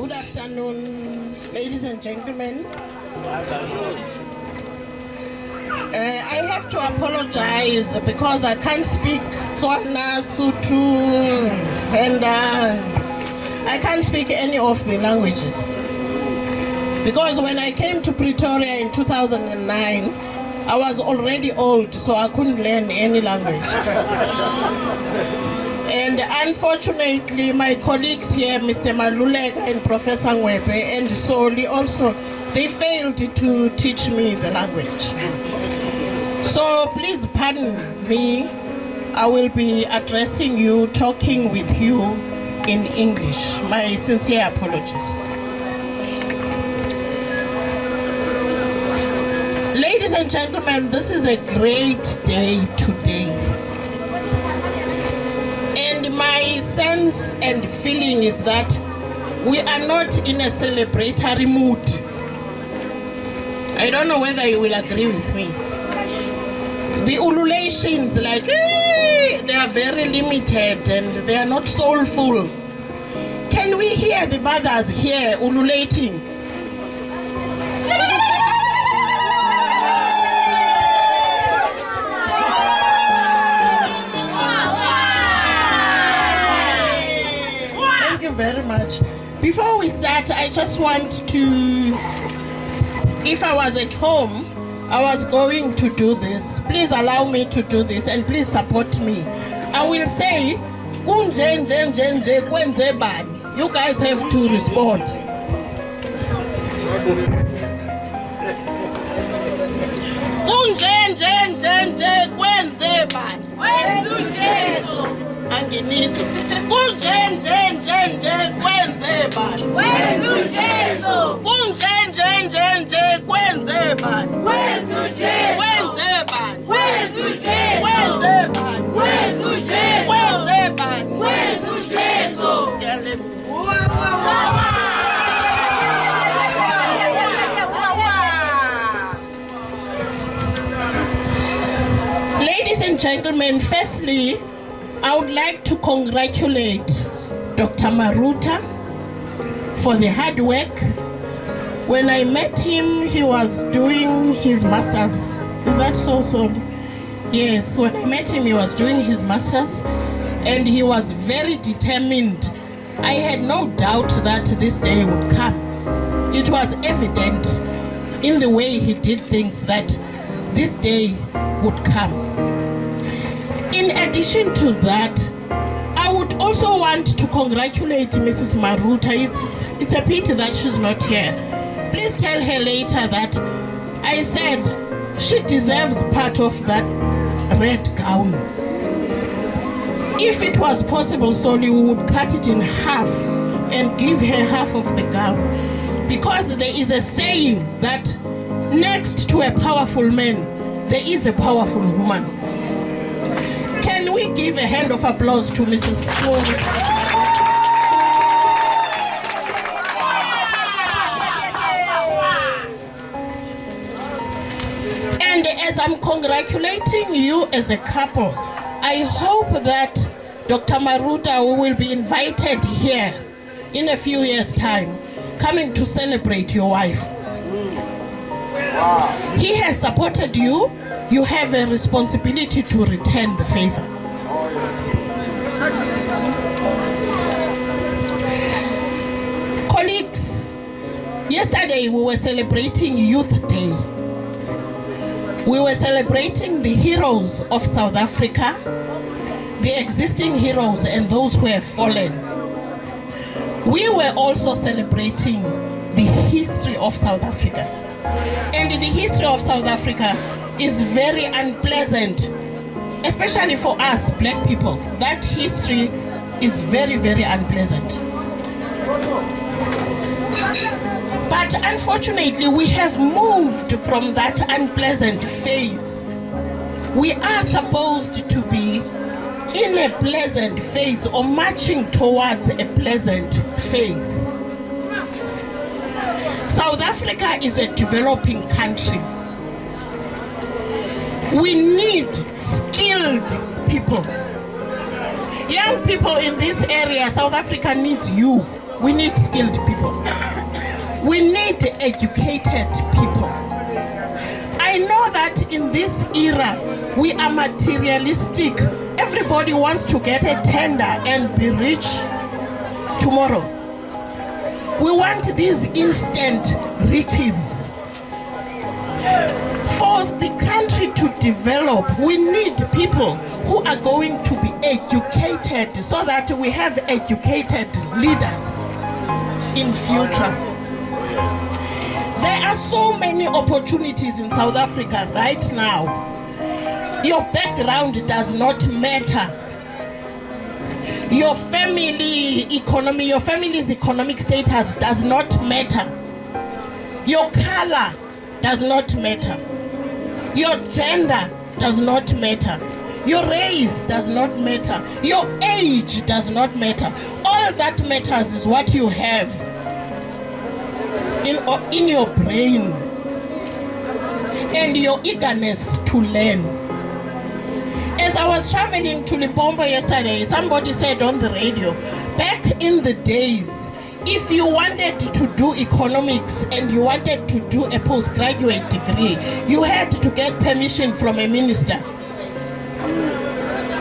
Good afternoon, ladies and gentlemen. I have to apologize because I can't speak Tswana, Sotho, Venda. I can't speak any of the languages. Because when I came to Pretoria in 2009, I was already old, so I couldn't learn any language. And unfortunately, my colleagues here, Mr. Maluleka and Professor Ngwebe and Soli also, they failed to teach me the language. So please pardon me. I will be addressing you, talking with you in English. My sincere apologies. Ladies and gentlemen, this is a great day today. And my sense and feeling is that we are not in a celebratory mood. I don't know whether you will agree with me. The ululations, like, they are very limited and they are not soulful. Can we hear the mothers here ululating? Thank you very much. Before we start, I just want to, if I was at home, I was going to do this. Please allow me to do this and please support me. I will say, you guys have to respond. Angeniso. Ladies and gentlemen, firstly, I would like to congratulate Dr. Maruta for the hard work. When I met him, he was doing his master's. Is that so? Yes, when I met him, he was doing his master's and he was very determined. I had no doubt that this day would come. It was evident in the way he did things that this day would come. In addition to that, I would also want to congratulate Mrs. Maruta. It's a pity that she's not here. Please tell her later that I said she deserves part of that red gown. If it was possible, Soli would cut it in half and give her half of the gown. Because there is a saying that next to a powerful man, there is a powerful woman. Can we give a hand of applause to Mrs. Stone? And as I'm congratulating you as a couple, I hope that Dr. Maruta will be invited here in a few years' time, coming to celebrate your wife. He has supported you. You have a responsibility to return the favor. Colleagues, yesterday we were celebrating Youth Day. We were celebrating the heroes of South Africa, the existing heroes and those who have fallen. We were also celebrating the history of South Africa. And the history of South Africa is very unpleasant, especially for us black people. That history is very, very unpleasant. But unfortunately, we have moved from that unpleasant phase. We are supposed to be in a pleasant phase or marching towards a pleasant phase. South Africa is a developing country. We need skilled people. Young people in this area, South Africa needs you. We need skilled people. We need educated people. I know that in this era, we are materialistic. Everybody wants to get a tender and be rich tomorrow. We want these instant riches. For the country to develop, we need people who are going to be educated so that we have educated leaders in future. There are so many opportunities in South Africa right now. Your background does not matter. Your family economy, your family's economic status does not matter. Your color does not matter. Your gender does not matter. Your race does not matter. Your age does not matter. All that matters is what you have in your brain and your eagerness to learn. As I was traveling to Limpopo yesterday, somebody said on the radio, back in the days, if you wanted to do economics and you wanted to do a postgraduate degree, you had to get permission from a minister.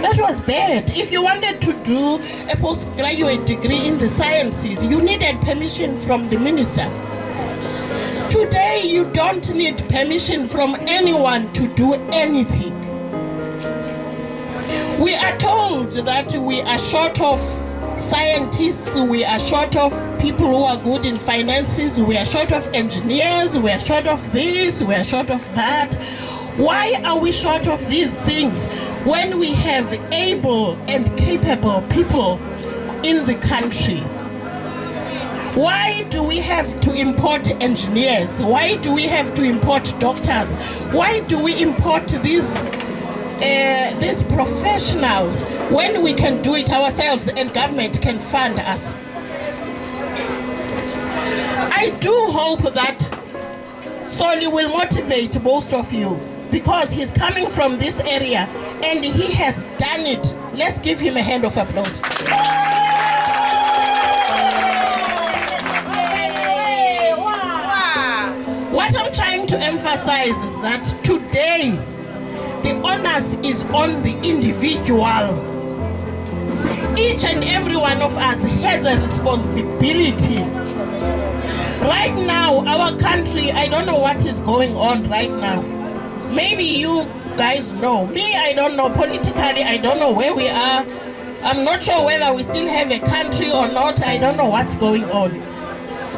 That was bad. If you wanted to do a postgraduate degree in the sciences, you needed permission from the minister. Today, you don't need permission from anyone to do anything. We are told that we are short of scientists, we are short of people who are good in finances, we are short of engineers, we are short of this, we are short of that. Why are we short of these things when we have able and capable people in the country? Why do we have to import engineers? Why do we have to import doctors? Why do we import these professionals when we can do it ourselves and government can fund us? I do hope that Soli will motivate most of you because he's coming from this area and he has done it. Let's give him a hand of applause. What I'm trying to emphasize is that today the onus is on the individual. Each and every one of us has a responsibility. Right now, our country, I don't know what is going on right now. Maybe you guys know. Me, I don't know. Politically, I don't know where we are. I'm not sure whether we still have a country or not. I don't know what's going on.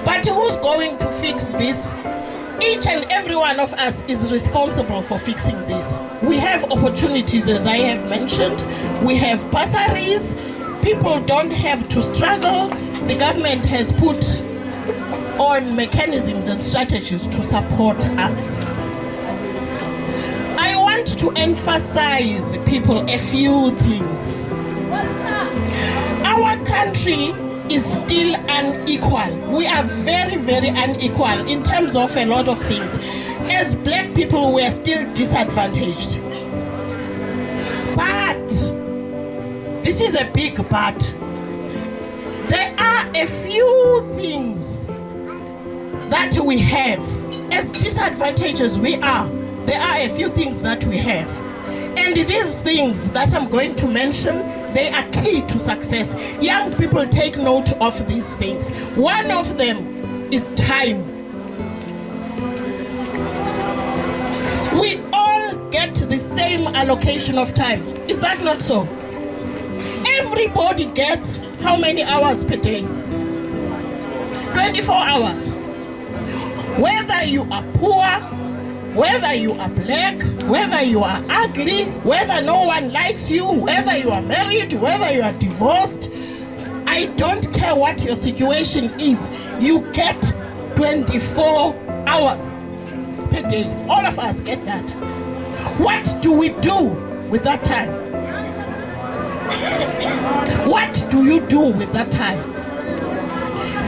But who's going to fix this? Each and every one of us is responsible for fixing this. We have opportunities, as I have mentioned. We have bursaries. People don't have to struggle. The government has put on mechanisms and strategies to support us. I want to emphasize, people, a few things. Our country is still unequal. We are very, very unequal in terms of a lot of things. As black people, we are still disadvantaged. But, this is a big but, there are a few things that we have. As disadvantaged as we are, there are a few things that we have. And these things that I'm going to mention, they are key to success. Young people take note of these things. One of them is time. We all get the same allocation of time. Is that not so? Everybody gets how many hours per day? 24 hours. Whether you are poor, whether you are black, whether you are ugly, whether no one likes you, whether you are married, whether you are divorced, I don't care what your situation is, you get 24 hours per day. All of us get that. What do we do with that time? What do you do with that time?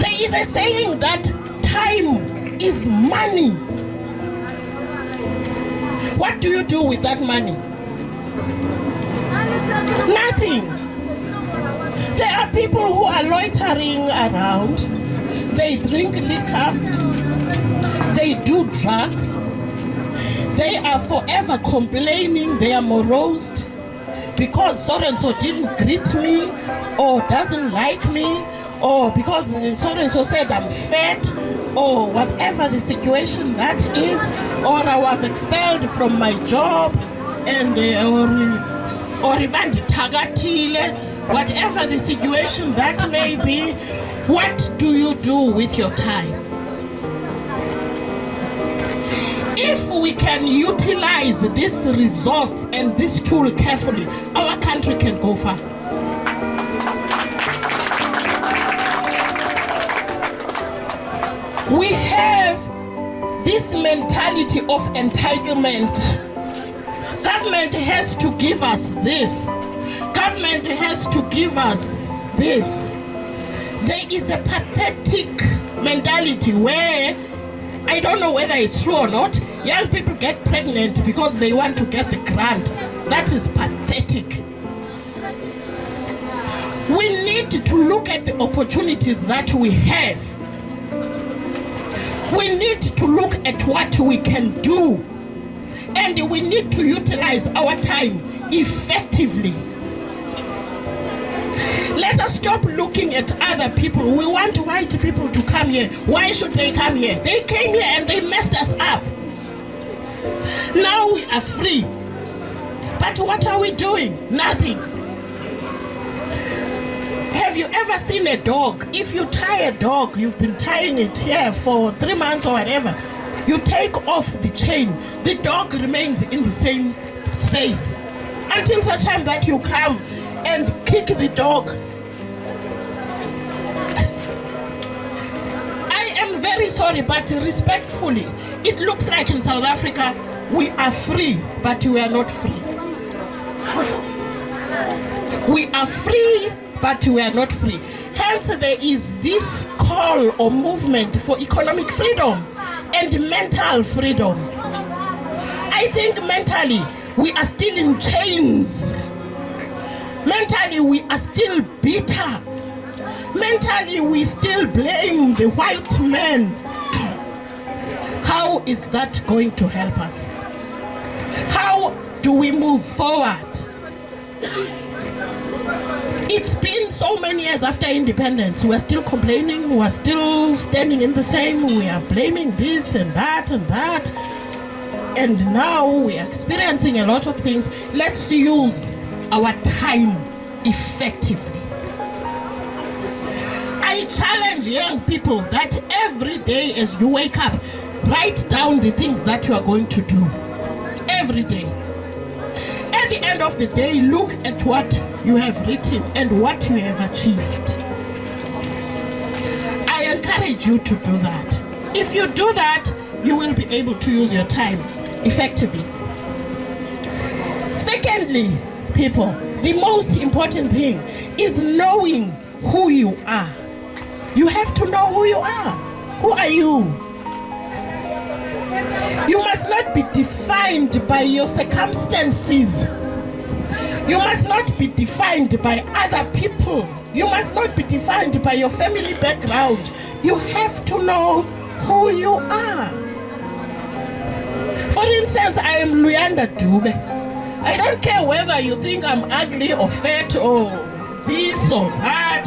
There is a saying that time is money. What do you do with that money? Nothing. There are people who are loitering around. They drink liquor. They do drugs. They are forever complaining. They are morosed because so-and-so didn't greet me or doesn't like me, or because so-and-so said I'm fat, or whatever the situation that is, or I was expelled from my job, and or whatever the situation that may be. What do you do with your time? If we can utilize this resource and this tool carefully, our country can go far. We have this mentality of entitlement. Government has to give us this. Government has to give us this. There is a pathetic mentality where, I don't know whether it's true or not, young people get pregnant because they want to get the grant. That is pathetic. We need to look at the opportunities that we have. We need to look at what we can do, and we need to utilize our time effectively. Let us stop looking at other people. We want white people to come here. Why should they come here? They came here and they messed us up. Now we are free. But what are we doing? Nothing. Have you ever seen a dog? If you tie a dog, you've been tying it here for 3 months or whatever, you take off the chain, the dog remains in the same space until such time that you come and kick the dog. I am very sorry, but respectfully, it looks like in South Africa we are free, but we are not free. We are free, but we are not free. Hence, there is this call or movement for economic freedom and mental freedom. I think mentally we are still in chains. Mentally we are still bitter. Mentally we still blame the white man. How is that going to help us? How do we move forward? It's been so many years after independence. We're still complaining, we're still standing in the same, we are blaming this and that and that. And now we are experiencing a lot of things. Let's use our time effectively. I challenge young people that every day as you wake up, write down the things that you are going to do. Every day. At the end of the day, look at what you have written and what you have achieved. I encourage you to do that. If you do that, you will be able to use your time effectively. Secondly, people, the most important thing is knowing who you are. You have to know who you are. Who are you? You must not be defined by your circumstances. You must not be defined by other people. You must not be defined by your family background. You have to know who you are. For instance, I am Luyanda Dube. I don't care whether you think I'm ugly or fat or this or that.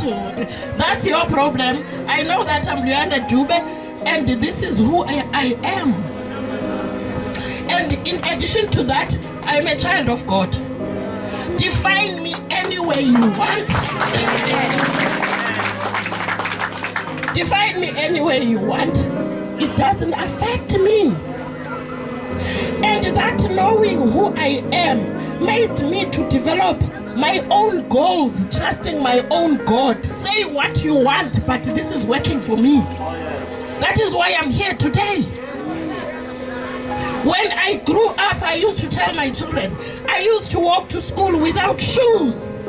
That's your problem. I know that I'm Luyanda Dube, and this is who I am. And in addition to that, I'm a child of God. Define me any way you want. Define me any way you want. It doesn't affect me. And that knowing who I am made me to develop my own goals, trusting my own God. Say what you want, but this is working for me. That is why I'm here today. When I grew up, I used to tell my children, I used to walk to school without shoes.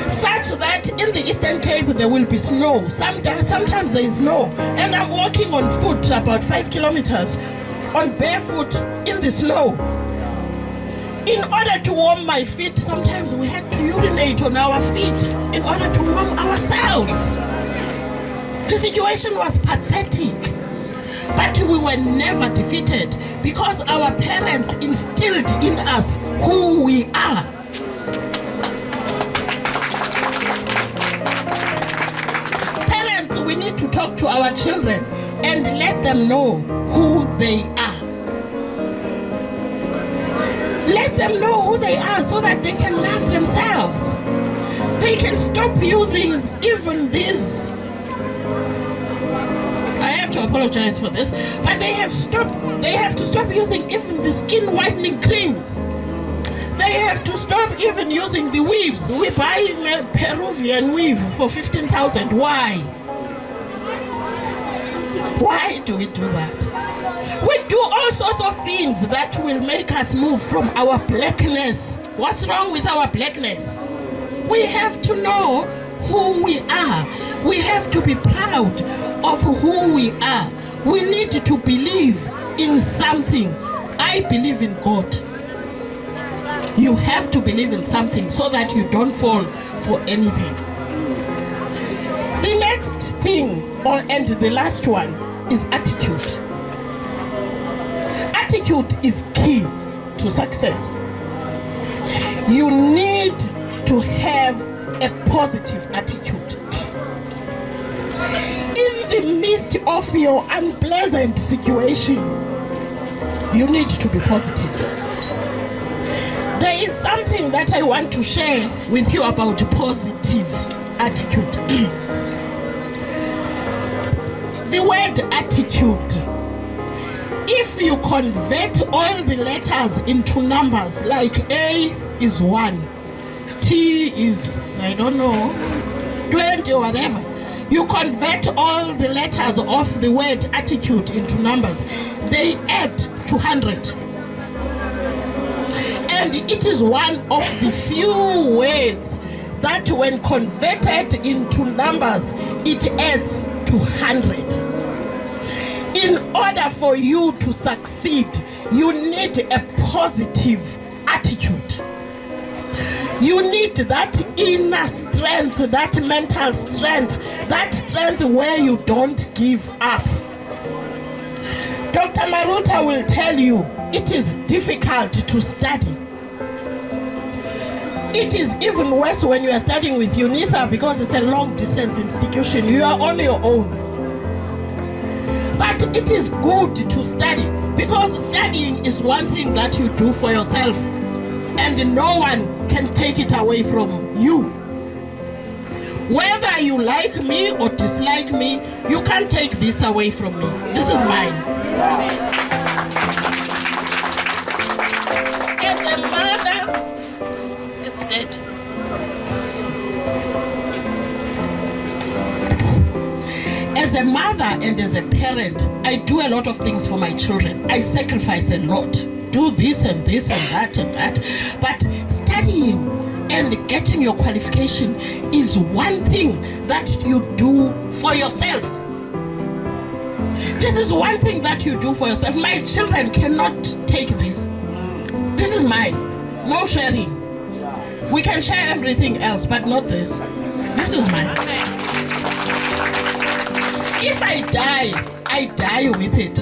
Such that in the Eastern Cape there will be snow. Sometimes there is snow. And I'm walking on foot about 5 kilometers on barefoot in the snow. In order to warm my feet, sometimes we had to urinate on our feet in order to warm ourselves. The situation was pathetic, but we were never defeated because our parents instilled in us who we are. Parents, we need to talk to our children and let them know who they are. Let them know who they are so that they can love themselves. They can stop using even this. I have to apologize for this, but they have to stop using even the skin whitening creams. They have to stop even using the weaves. We buy a Peruvian weave for 15,000. Why? Why do we do that? We do all sorts of things that will make us move from our blackness. What's wrong with our blackness? We have to know who we are. We have to be proud of who we are. We need to believe in something. I believe in God. You have to believe in something so that you don't fall for anything. The next thing, and the last one, is attitude. Attitude is key to success. You need to have a positive attitude. In the midst of your unpleasant situation, you need to be positive. There is something that I want to share with you about positive attitude. The word attitude, if you convert all the letters into numbers, like A is 1, T is, I don't know, 20 or whatever, you convert all the letters of the word attitude into numbers, they add to 100. And it is one of the few words that when converted into numbers, it adds to 100. In order for you to succeed, you need a positive attitude. You need that inner strength, that mental strength, that strength where you don't give up. Dr. Maruta will tell you it is difficult to study. It is even worse when you are studying with UNISA because it's a long distance institution. You are on your own. But it is good to study because studying is one thing that you do for yourself and no one can take it away from you. Whether you like me or dislike me, you can't take this away from me. This is mine. As a mother, it's dead. As a mother and as a parent, I do a lot of things for my children. I sacrifice a lot. Do this and this and that and that. But studying and getting your qualification is one thing that you do for yourself. This is one thing that you do for yourself. My children cannot take this. This is mine. No sharing. We can share everything else, but not this. This is mine. If I die with it.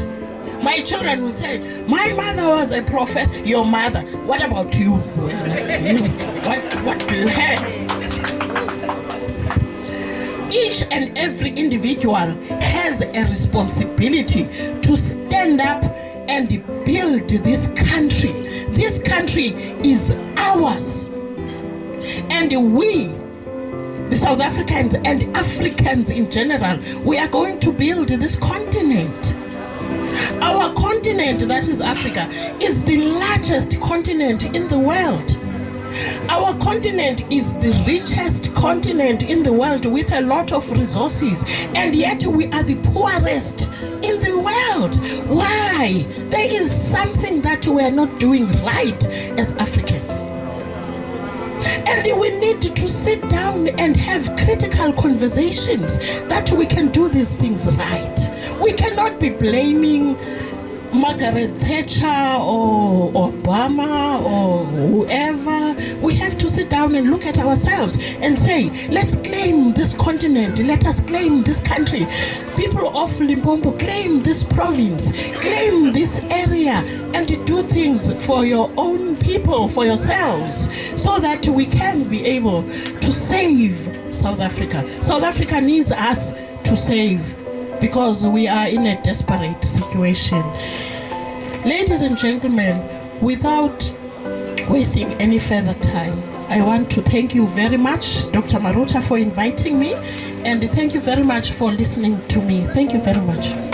My children will say, my mother was a professor. Your mother. What about you? What do you have? Each and every individual has a responsibility to stand up and build this country. This country is ours. And we, the South Africans and Africans in general, we are going to build this continent. Our continent, that is Africa, is the largest continent in the world. Our continent is the richest continent in the world with a lot of resources, and yet we are the poorest in the world. Why? There is something that we are not doing right as Africans. And we need to sit down and have critical conversations that we can do these things right. We cannot be blaming Margaret Thatcher or Obama or whoever. We have to sit down and look at ourselves and say, let's claim this continent, let us claim this country. People of Limpopo, claim this province, claim this area, and do things for your own people, for yourselves, so that we can be able to save South Africa. South Africa needs us to save, because we are in a desperate situation. Ladies and gentlemen, without wasting any further time, I want to thank you very much, Dr. Maruta, for inviting me, and thank you very much for listening to me. Thank you very much.